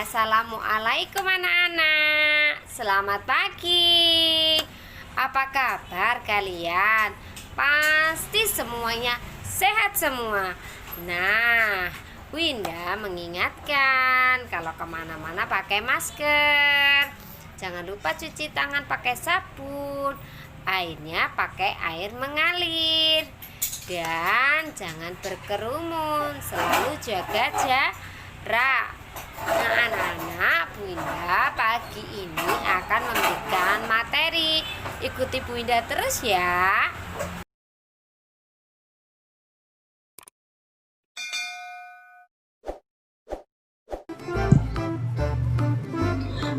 Assalamualaikum anak-anak. Selamat pagi. Apa kabar kalian? Pasti semuanya sehat semua. Nah, Winda mengingatkan kalau kemana-mana pakai masker. Jangan lupa cuci tangan pakai sabun. Airnya pakai air mengalir. Dan jangan berkerumun. Selalu jaga jarak. Nah anak-anak, Bu Winda pagi ini akan memberikan materi. Ikuti Bu Winda terus ya.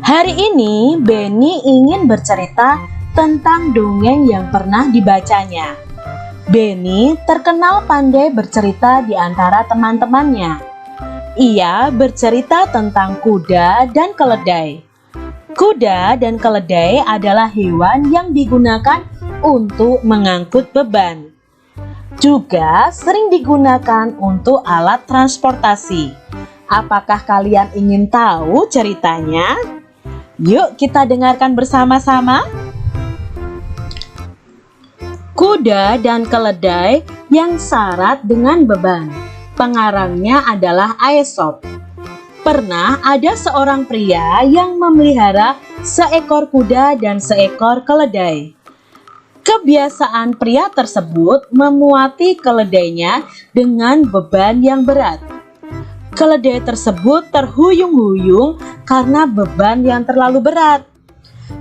Hari ini Benny ingin bercerita tentang dongeng yang pernah dibacanya. Benny terkenal pandai bercerita di antara teman-temannya. Ia bercerita tentang kuda dan keledai. Kuda dan keledai adalah hewan yang digunakan untuk mengangkut beban. Juga sering digunakan untuk alat transportasi. Apakah kalian ingin tahu ceritanya? Yuk kita dengarkan bersama-sama. Kuda dan keledai yang syarat dengan beban. Pengarangnya adalah Aesop. Pernah ada seorang pria yang memelihara seekor kuda dan seekor keledai. Kebiasaan pria tersebut memuati keledainya dengan beban yang berat. Keledai tersebut terhuyung-huyung karena beban yang terlalu berat.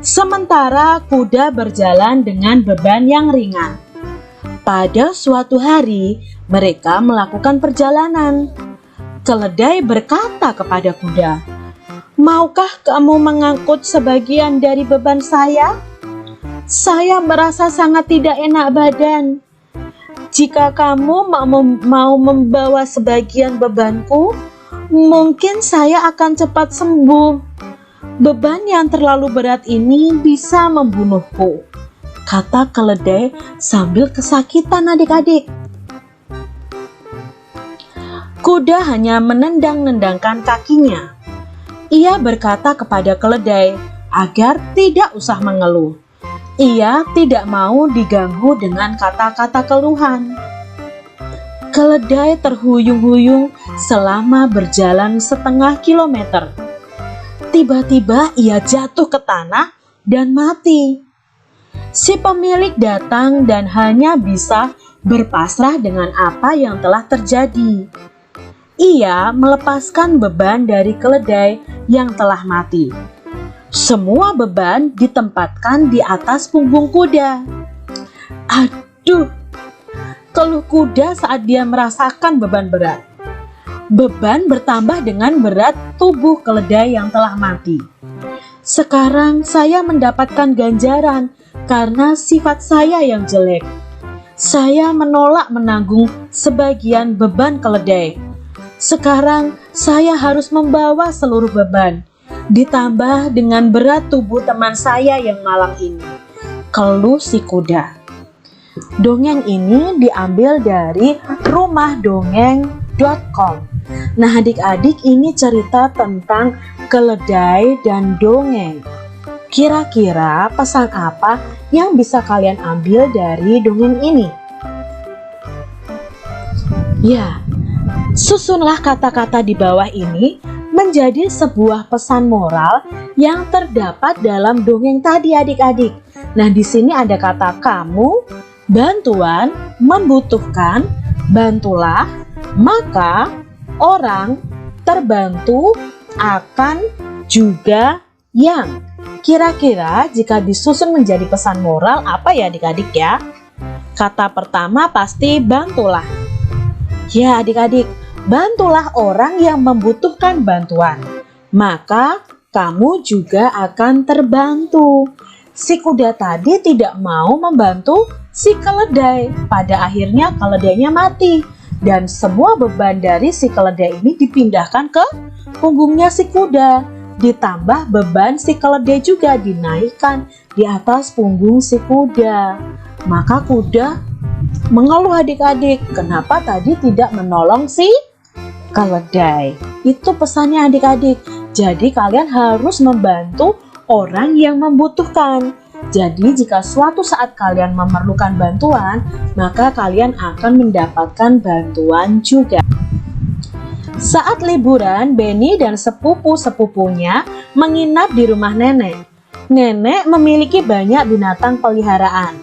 Sementara kuda berjalan dengan beban yang ringan. Pada suatu hari, mereka melakukan perjalanan. Keledai berkata kepada kuda, "Maukah kamu mengangkut sebagian dari beban saya? Saya merasa sangat tidak enak badan. Jika kamu mau membawa sebagian bebanku, mungkin saya akan cepat sembuh. Beban yang terlalu berat ini bisa membunuhku," kata keledai sambil kesakitan adik-adik. Kuda hanya menendang-nendangkan kakinya. Ia berkata kepada keledai agar tidak usah mengeluh. Ia tidak mau diganggu dengan kata-kata keluhan. Keledai terhuyung-huyung selama berjalan setengah kilometer. Tiba-tiba ia jatuh ke tanah dan mati. Si pemilik datang dan hanya bisa berpasrah dengan apa yang telah terjadi. Ia melepaskan beban dari keledai yang telah mati. Semua beban ditempatkan di atas punggung kuda. Aduh, keluh kuda saat dia merasakan beban berat. Beban bertambah dengan berat tubuh keledai yang telah mati. Sekarang saya mendapatkan ganjaran karena sifat saya yang jelek. Saya menolak menanggung sebagian beban keledai. Sekarang saya harus membawa seluruh beban, ditambah dengan berat tubuh teman saya yang malang ini, keluh si kuda. Dongeng ini diambil dari rumahdongeng.com. Nah adik-adik, ini cerita tentang keledai dan dongeng. Kira-kira pesan apa yang bisa kalian ambil dari dongeng ini? Ya, susunlah kata-kata di bawah ini menjadi sebuah pesan moral yang terdapat dalam dongeng tadi adik-adik. Nah di sini ada kata kamu, bantuan, membutuhkan, bantulah, maka, orang, terbantu, akan, juga, yang. Kira-kira jika disusun menjadi pesan moral apa ya adik-adik ya? Kata pertama pasti bantulah. Ya adik-adik, bantulah orang yang membutuhkan bantuan, maka kamu juga akan terbantu. Si kuda tadi tidak mau membantu si keledai. Pada akhirnya keledainya mati. Dan semua beban dari si keledai ini dipindahkan ke punggungnya si kuda. Ditambah beban si keledai juga dinaikkan di atas punggung si kuda. Maka kuda mengeluh adik-adik, kenapa tadi tidak menolong si keledai. Itu pesannya adik-adik. Jadi kalian harus membantu orang yang membutuhkan. Jadi jika suatu saat kalian memerlukan bantuan, maka kalian akan mendapatkan bantuan juga. Saat liburan, Benny dan sepupu-sepupunya menginap di rumah nenek. Nenek memiliki banyak binatang peliharaan.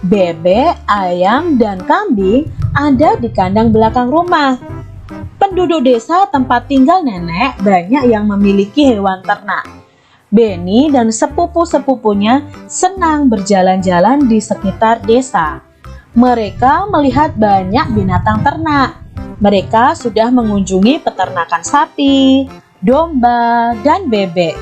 Bebek, ayam, dan kambing ada di kandang belakang rumah. Penduduk desa tempat tinggal nenek banyak yang memiliki hewan ternak. Benny dan sepupu-sepupunya senang berjalan-jalan di sekitar desa. Mereka melihat banyak binatang ternak. Mereka sudah mengunjungi peternakan sapi, domba, dan bebek.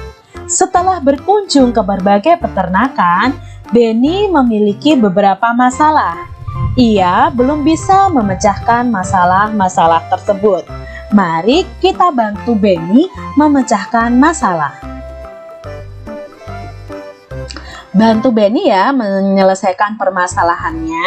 Setelah berkunjung ke berbagai peternakan, Benny memiliki beberapa masalah. Ia belum bisa memecahkan masalah-masalah tersebut. Mari kita bantu Benny memecahkan masalah. Bantu Benny ya menyelesaikan permasalahannya.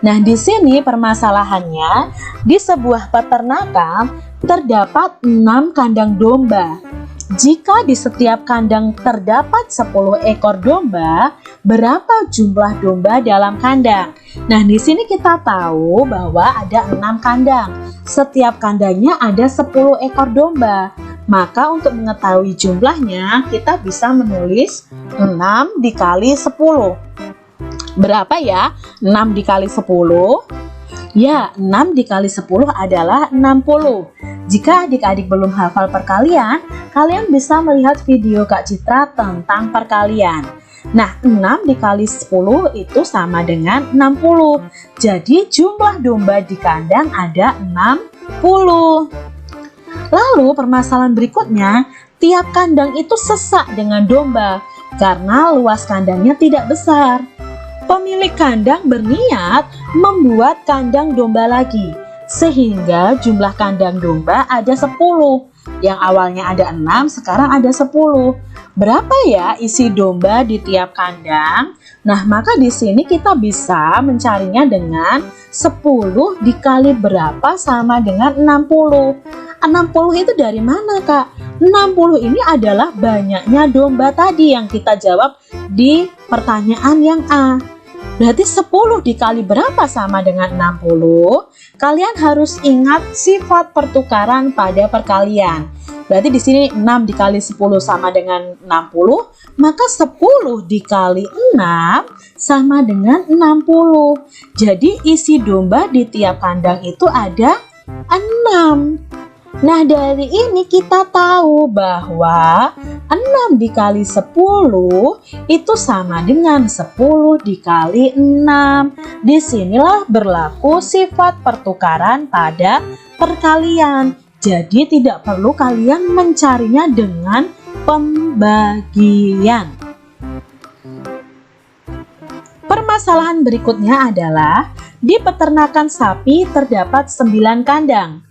Nah, di sini permasalahannya, di sebuah peternakan terdapat 6 kandang domba. Jika di setiap kandang terdapat 10 ekor domba, berapa jumlah domba dalam kandang? Nah, di sini kita tahu bahwa ada 6 kandang. Setiap kandangnya ada 10 ekor domba. Maka untuk mengetahui jumlahnya, kita bisa menulis 6 dikali 10. Berapa ya? 6 dikali 10? Ya, 6 dikali 10 adalah 60. Jika adik-adik belum hafal perkalian, kalian bisa melihat video Kak Citra tentang perkalian. Nah, 6 dikali 10 itu sama dengan 60. Jadi jumlah domba di kandang ada 60. Lalu permasalahan berikutnya, tiap kandang itu sesak dengan domba karena luas kandangnya tidak besar. Pemilik kandang berniat membuat kandang domba lagi, sehingga jumlah kandang domba ada 10. Yang awalnya ada 6, sekarang ada 10. Berapa ya isi domba di tiap kandang? Nah, maka di sini kita bisa mencarinya dengan 10 dikali berapa sama dengan 60. 60 itu dari mana, Kak? 60 ini adalah banyaknya domba tadi yang kita jawab di pertanyaan yang A. Berarti 10 dikali berapa sama dengan 60? Kalian harus ingat sifat pertukaran pada perkalian. Berarti di sini 6 dikali 10 sama dengan 60, maka 10 dikali 6 sama dengan 60. Jadi isi domba di tiap kandang itu ada 6. Nah, dari ini kita tahu bahwa 6 dikali 10 itu sama dengan 10 dikali 6. Disinilah berlaku sifat pertukaran pada perkalian. Jadi tidak perlu kalian mencarinya dengan pembagian. Permasalahan berikutnya adalah di peternakan sapi terdapat 9 kandang.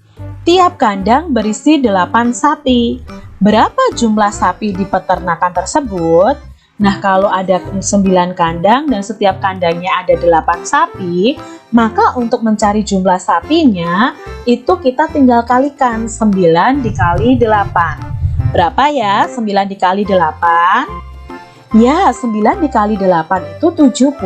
Tiap kandang berisi 8 sapi. Berapa jumlah sapi di peternakan tersebut? Nah, kalau ada 9 kandang dan setiap kandangnya ada 8 sapi, maka untuk mencari jumlah sapinya, itu kita tinggal kalikan 9 dikali 8. Berapa ya 9 dikali 8? Ya, 9 dikali 8 itu 72.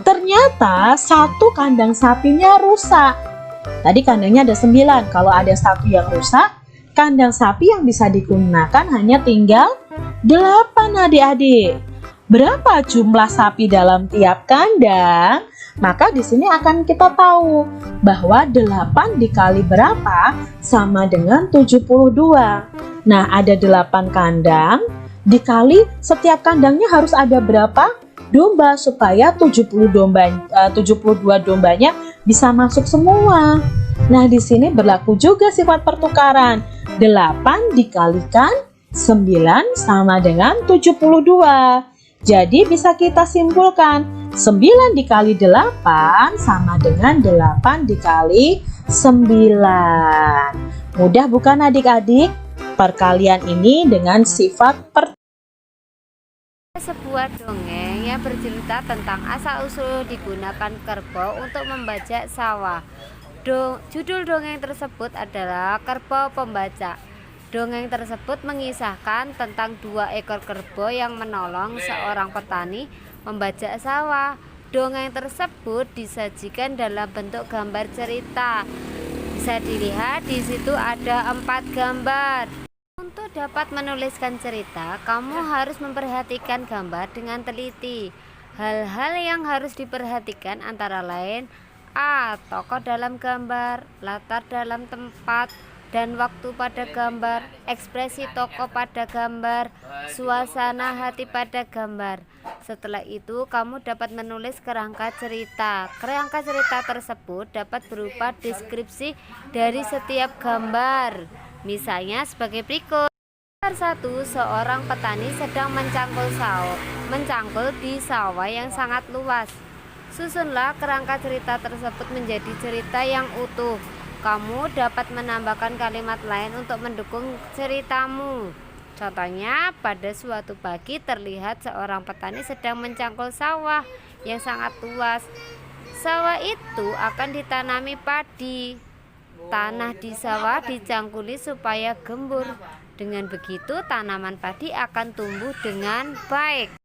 Ternyata satu kandang sapinya rusak. Tadi kandangnya ada 9, kalau ada satu yang rusak, kandang sapi yang bisa digunakan hanya tinggal 8 adik-adik. Berapa jumlah sapi dalam tiap kandang? Maka di sini akan kita tahu bahwa 8 dikali berapa sama dengan 72. Nah, ada 8 kandang, dikali setiap kandangnya harus ada berapa domba supaya 72 dombanya bisa masuk semua. Nah, di sini berlaku juga sifat pertukaran. 8 dikalikan 9 sama dengan 72. Jadi bisa kita simpulkan 9 dikali 8 sama dengan 8 dikali 9. Mudah bukan adik-adik? Perkalian ini dengan sifat Sebuah dongeng yang bercerita tentang asal-usul digunakan kerbau untuk membajak sawah. Judul dongeng tersebut adalah Kerbau Pembaca. Dongeng tersebut mengisahkan tentang 2 ekor kerbau yang menolong seorang petani membajak sawah. Dongeng tersebut disajikan dalam bentuk gambar cerita. Bisa dilihat di situ ada 4 gambar. Untuk dapat menuliskan cerita, kamu harus memperhatikan gambar dengan teliti. Hal-hal yang harus diperhatikan antara lain: A. Tokoh dalam gambar, latar dalam tempat dan waktu pada gambar, ekspresi tokoh pada gambar, suasana hati pada gambar. Setelah itu, kamu dapat menulis kerangka cerita. Kerangka cerita tersebut dapat berupa deskripsi dari setiap gambar. Misalnya sebagai berikut. Gambar 1, seorang petani sedang mencangkul di sawah yang sangat luas. Susunlah kerangka cerita tersebut menjadi cerita yang utuh. Kamu dapat menambahkan kalimat lain untuk mendukung ceritamu. Contohnya, pada suatu pagi terlihat seorang petani sedang mencangkul sawah yang sangat luas. Sawah itu akan ditanami padi. Tanah di sawah dicangkuli supaya gembur. Dengan begitu, tanaman padi akan tumbuh dengan baik.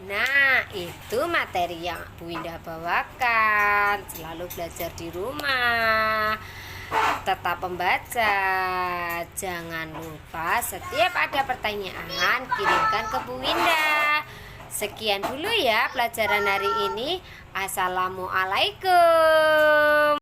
Nah, itu materi yang Bu Indah bawakan. Selalu belajar di rumah, tetap membaca. Jangan lupa setiap ada pertanyaan kirimkan ke Bu Indah. Sekian dulu ya pelajaran hari ini. Assalamualaikum.